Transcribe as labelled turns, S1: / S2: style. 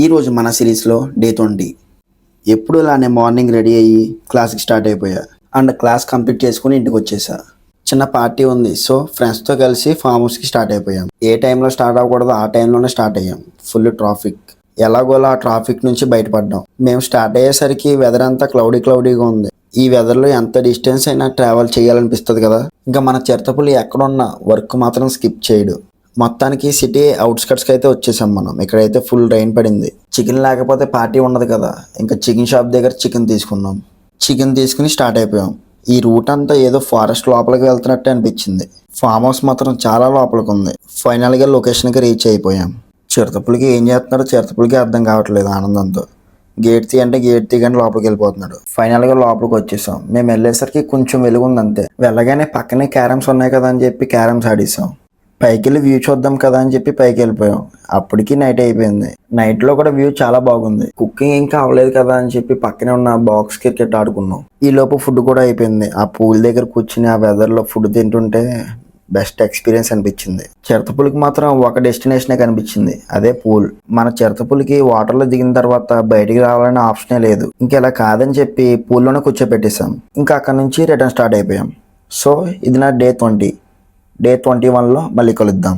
S1: ఈరోజు మన సిరీస్లో డే 20. ఎప్పుడు ఇలానే మార్నింగ్ రెడీ అయ్యి క్లాస్కి స్టార్ట్ అయిపోయా. అండ్ క్లాస్ కంప్లీట్ చేసుకుని ఇంటికి వచ్చేసా. చిన్న పార్టీ ఉంది, సో ఫ్రెండ్స్తో కలిసి ఫామ్ హౌస్కి స్టార్ట్ అయిపోయాం. ఏ టైంలో స్టార్ట్ అవ్వకూడదో ఆ టైంలోనే స్టార్ట్ అయ్యాం. Full traffic. ఎలాగోలా ఆ ట్రాఫిక్ నుంచి బయటపడ్డాం. మేము స్టార్ట్ అయ్యేసరికి వెదర్ అంతా క్లౌడీగా ఉంది. ఈ వెదర్లో ఎంత డిస్టెన్స్ అయినా ట్రావెల్ చేయాలనిపిస్తుంది కదా. ఇంకా మన చిరుతపులి ఎక్కడున్నా వర్క్ మాత్రం స్కిప్ చేయడు. మొత్తానికి సిటీ అవుట్స్కట్స్కి అయితే వచ్చేసాం మనం. ఇక్కడైతే ఫుల్ రైన్ పడింది. చికెన్ లేకపోతే పార్టీ ఉండదు కదా. ఇంకా చికెన్ షాప్ దగ్గర చికెన్ తీసుకున్నాం. చికెన్ తీసుకుని స్టార్ట్ అయిపోయాం. ఈ రూట్ అంతా ఏదో ఫారెస్ట్ లోపలికి వెళ్తున్నట్టే అనిపించింది. ఫామ్ హౌస్ మాత్రం చాలా లోపలికి ఉంది. ఫైనల్గా లొకేషన్కి రీచ్ అయిపోయాం. చిరుతపులికి ఏం చేస్తున్నాడో చిరుతపులికి అర్థం కావట్లేదు ఆనందంతో. గేట్ తీ అంటే గేట్ తీయగానే లోపలికి వెళ్ళిపోతున్నాడు. ఫైనల్గా లోపలికి వచ్చేసాం. మేము వెళ్ళేసరికి కొంచెం వెలుగుంది అంతే. వెళ్ళగానే పక్కనే క్యారమ్స్ ఉన్నాయి కదా అని చెప్పి క్యారమ్స్ ఆడేసాం. పైకి వెళ్ళి వ్యూ చూద్దాం కదా అని చెప్పి పైకి వెళ్ళిపోయాం. అప్పటికి నైట్ అయిపోయింది. నైట్లో కూడా వ్యూ చాలా బాగుంది. కుకింగ్ ఇంకా అవ్వలేదు కదా అని చెప్పి పక్కనే ఉన్న బాక్స్ క్రికెట్ ఆడుకున్నాం. ఈ లోపు ఫుడ్ కూడా అయిపోయింది. ఆ పూల్ దగ్గర కూర్చుని ఆ వెదర్లో ఫుడ్ తింటుంటే బెస్ట్ ఎక్స్పీరియన్స్ అనిపించింది. చిరుతపులికి మాత్రం ఒక డెస్టినేషనే కనిపించింది, అదే పూల్. మన చిరుతపులికి వాటర్లో దిగిన తర్వాత బయటికి రావాలనే ఆప్షనే లేదు. ఇంకెలా కాదని చెప్పి పూల్లోనే కూర్చోపెట్టేసాం. ఇంకా అక్కడ నుంచి రిటర్న్ స్టార్ట్ అయిపోయాం. సో ఇది నా డే 20. డే 21లో మళ్ళీ కలుద్దాం.